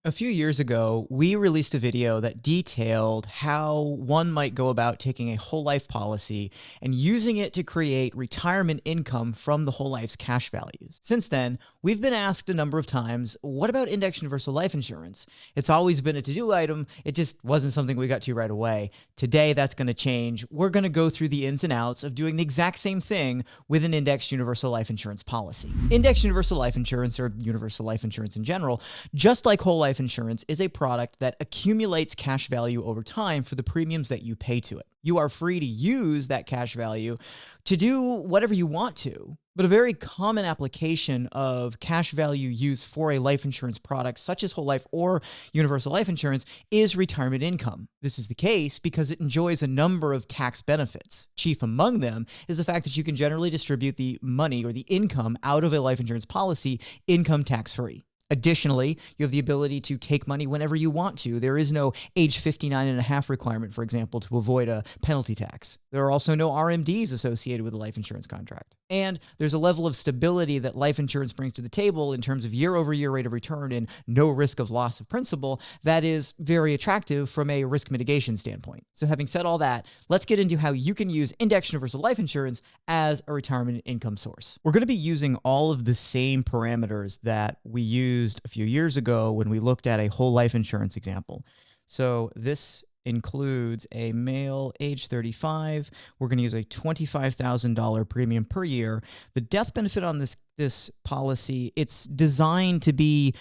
A few years ago, we released a video that detailed how one might go about taking a whole life policy and using it to create retirement income from the whole life's cash values. Since then, we've been asked a number of times, what about index universal life insurance? It's always been a to-do item. It just wasn't something we got to right away. Today, that's going to change. We're going to go through the ins and outs of doing the exact same thing with an indexed universal life insurance policy. Indexed universal life insurance, or universal life insurance in general, just like whole life insurance, is a product that accumulates cash value over time for the premiums that you pay to it. You are free to use that cash value to do whatever you want to. But a very common application of cash value use for a life insurance product, such as whole life or universal life insurance, is retirement income. This is the case because it enjoys a number of tax benefits. Chief among them is the fact that you can generally distribute the money or the income out of a life insurance policy income tax-free. Additionally, you have the ability to take money whenever you want to. There is no age 59 and a half requirement, for example, to avoid a penalty tax. There are also no RMDs associated with a life insurance contract. And there's a level of stability that life insurance brings to the table in terms of year-over-year rate of return and no risk of loss of principal that is very attractive from a risk mitigation standpoint. So having said all that, let's get into how you can use indexed universal life insurance as a retirement income source. We're going to be using all of the same parameters that we used a few years ago when we looked at a whole life insurance example. So this includes a male age 35. We're going to use a $25,000 premium per year. The death benefit on this policy, it's designed to be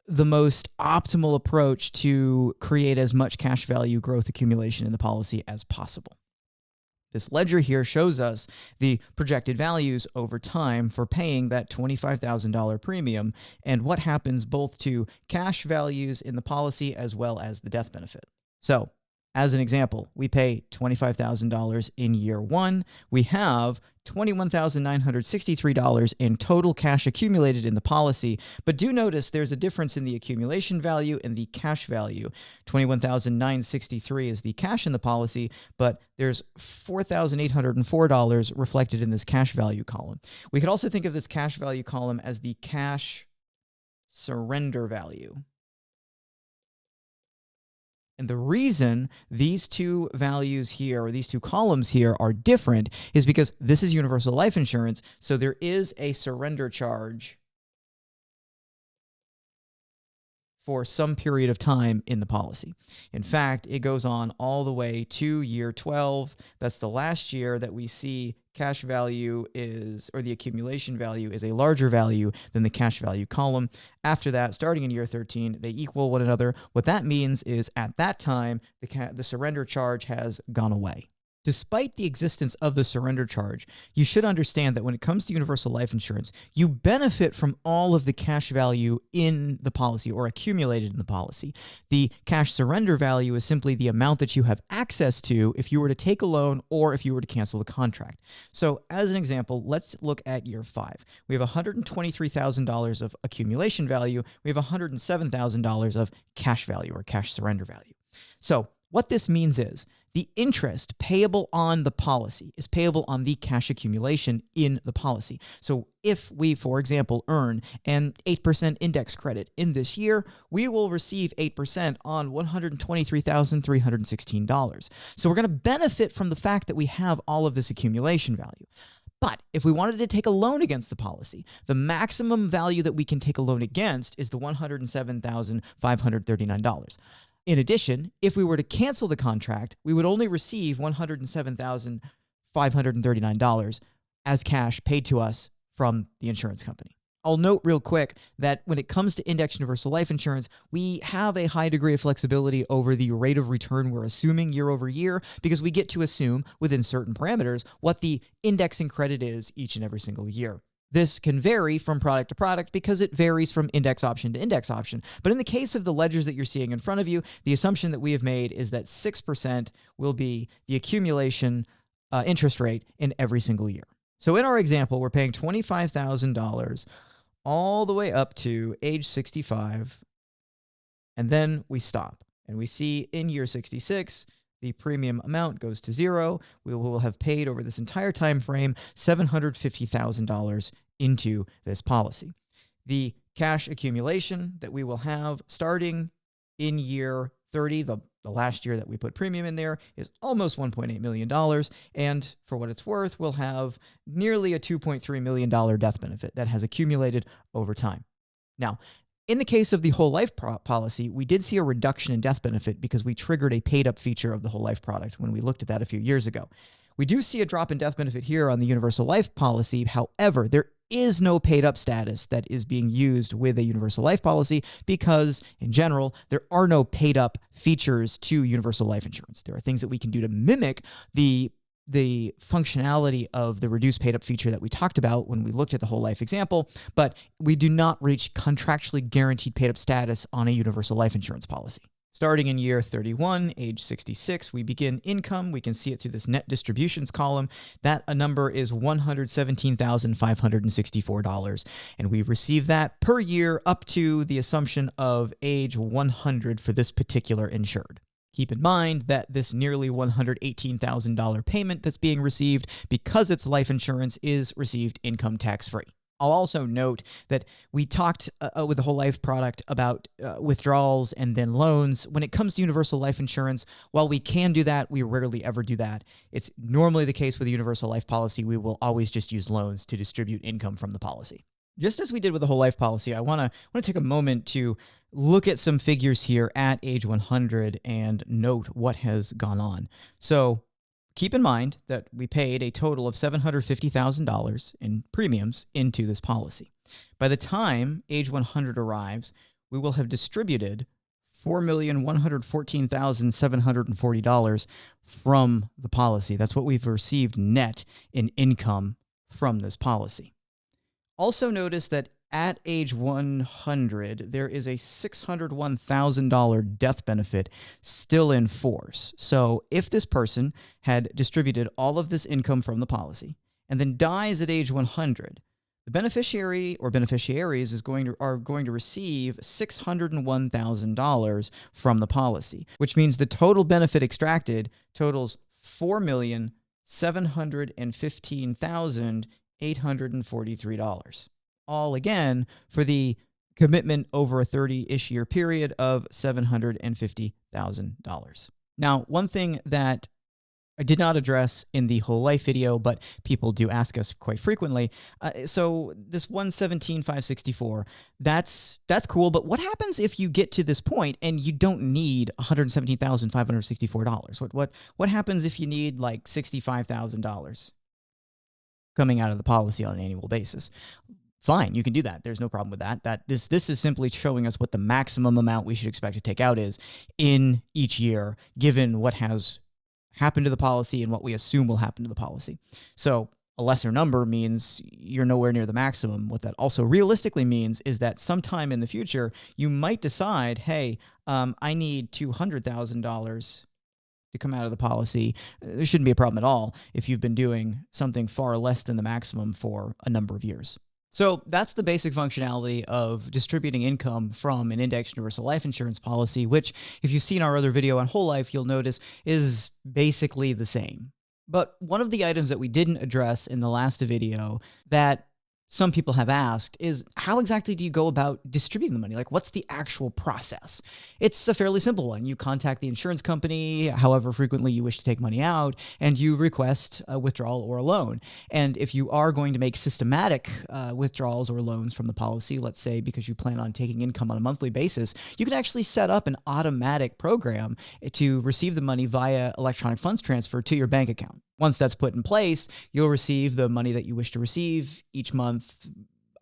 the most optimal approach to create as much cash value growth accumulation in the policy as possible. This ledger here shows us the projected values over time for paying that $25,000 premium and what happens both to cash values in the policy as well as the death benefit. So, as an example, we pay $25,000 in year one. We have $21,963 in total cash accumulated in the policy, but do notice there's a difference in the accumulation value and the cash value. $21,963 is the cash in the policy, but there's $4,804 reflected in this cash value column. We could also think of this cash value column as the cash surrender value. And the reason these two values here, or these two columns here, are different is because this is universal life insurance, so there is a surrender charge for some period of time in the policy. In fact, it goes on all the way to year 12. That's the last year that we see cash value is, or the accumulation value is a larger value than the cash value column. After that, starting in year 13, they equal one another. What that means is at that time, the surrender charge has gone away. Despite the existence of the surrender charge, you should understand that when it comes to universal life insurance, you benefit from all of the cash value in the policy or accumulated in the policy. The cash surrender value is simply the amount that you have access to if you were to take a loan or if you were to cancel the contract. So as an example, let's look at year 5. We have $123,000 of accumulation value. We have $107,000 of cash value or cash surrender value. So what this means is the interest payable on the policy is payable on the cash accumulation in the policy. So if we, for example, earn an 8% index credit in this year, we will receive 8% on $123,316. So we're going to benefit from the fact that we have all of this accumulation value. But if we wanted to take a loan against the policy, the maximum value that we can take a loan against is the $107,539. In addition, if we were to cancel the contract, we would only receive $107,539 as cash paid to us from the insurance company. I'll note real quick that when it comes to indexed universal life insurance, we have a high degree of flexibility over the rate of return we're assuming year over year because we get to assume within certain parameters what the indexing credit is each and every single year. This can vary from product to product because it varies from index option to index option. But in the case of the ledgers that you're seeing in front of you, the assumption that we have made is that 6% will be the accumulation interest rate in every single year. So in our example, we're paying $25,000 all the way up to age 65, and then we stop. And we see in year 66, the premium amount goes to zero. We will have paid over this entire time frame $750,000 into this policy. The cash accumulation that we will have starting in year 30, the last year that we put premium in there, is almost $1.8 million. And for what it's worth, we'll have nearly a $2.3 million death benefit that has accumulated over time. Now, in the case of the whole life policy, we did see a reduction in death benefit because we triggered a paid up feature of the whole life product when we looked at that a few years ago. We do see a drop in death benefit here on the universal life policy. However, there is no paid up status that is being used with a universal life policy because, in general, there are no paid up features to universal life insurance. There are things that we can do to mimic the functionality of the reduced paid up feature that we talked about when we looked at the whole life example, but we do not reach contractually guaranteed paid up status on a universal life insurance policy. Starting in year 31, age 66, we begin income. We can see it through this net distributions column. That a number is $117,564. And we receive that per year up to the assumption of age 100 for this particular insured. Keep in mind that this nearly $118,000 payment that's being received because it's life insurance is received income tax-free. I'll also note that we talked with the whole life product about withdrawals and then loans. When it comes to universal life insurance, while we can do that, we rarely ever do that. It's normally the case with a universal life policy. We will always just use loans to distribute income from the policy. Just as we did with the whole life policy, I want to take a moment to look at some figures here at age 100 and note what has gone on. So keep in mind that we paid a total of $750,000 in premiums into this policy. By the time age 100 arrives, we will have distributed $4,114,740 from the policy. That's what we've received net in income from this policy. Also notice that at age 100, there is a $601,000 death benefit still in force. So if this person had distributed all of this income from the policy and then dies at age 100, the beneficiary or beneficiaries are going to receive $601,000 from the policy, which means the total benefit extracted totals $4,715,843. All again for the commitment over a 30-ish year period of $750,000. Now, one thing that I did not address in the whole life video, but people do ask us quite frequently. So this 117,564, that's cool. But what happens if you get to this point and you don't need $117,564? What happens if you need like $65,000 coming out of the policy on an annual basis? Fine, you can do that. There's no problem with that. This is simply showing us what the maximum amount we should expect to take out is in each year, given what has happened to the policy and what we assume will happen to the policy. So a lesser number means you're nowhere near the maximum. What that also realistically means is that sometime in the future, you might decide, hey, I need $200,000 to come out of the policy. There shouldn't be a problem at all if you've been doing something far less than the maximum for a number of years. So that's the basic functionality of distributing income from an indexed universal life insurance policy, which, if you've seen our other video on whole life, you'll notice is basically the same. But one of the items that we didn't address in the last video that some people have asked is, how exactly do you go about distributing the money? Like, what's the actual process? It's a fairly simple one. You contact the insurance company, however frequently you wish to take money out, and you request a withdrawal or a loan. And if you are going to make systematic withdrawals or loans from the policy, let's say because you plan on taking income on a monthly basis, you can actually set up an automatic program to receive the money via electronic funds transfer to your bank account. Once that's put in place, you'll receive the money that you wish to receive each month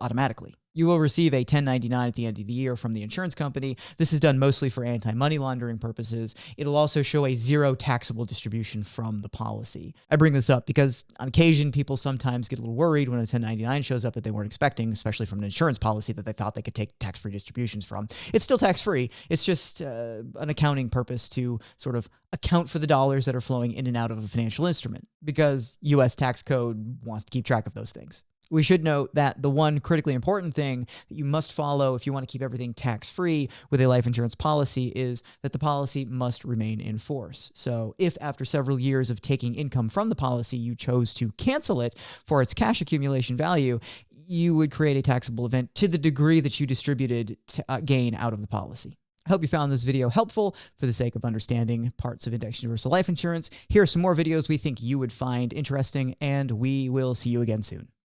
automatically. You will receive a 1099 at the end of the year from the insurance company. This is done mostly for anti-money laundering purposes. It'll also show a zero taxable distribution from the policy. I bring this up because on occasion, people sometimes get a little worried when a 1099 shows up that they weren't expecting, especially from an insurance policy that they thought they could take tax-free distributions from. It's still tax-free. It's just an accounting purpose to sort of account for the dollars that are flowing in and out of a financial instrument because U.S. tax code wants to keep track of those things. We should note that the one critically important thing that you must follow if you want to keep everything tax-free with a life insurance policy is that the policy must remain in force. So if after several years of taking income from the policy, you chose to cancel it for its cash accumulation value, you would create a taxable event to the degree that you distributed gain out of the policy. I hope you found this video helpful for the sake of understanding parts of index universal life insurance. Here are some more videos we think you would find interesting, and we will see you again soon.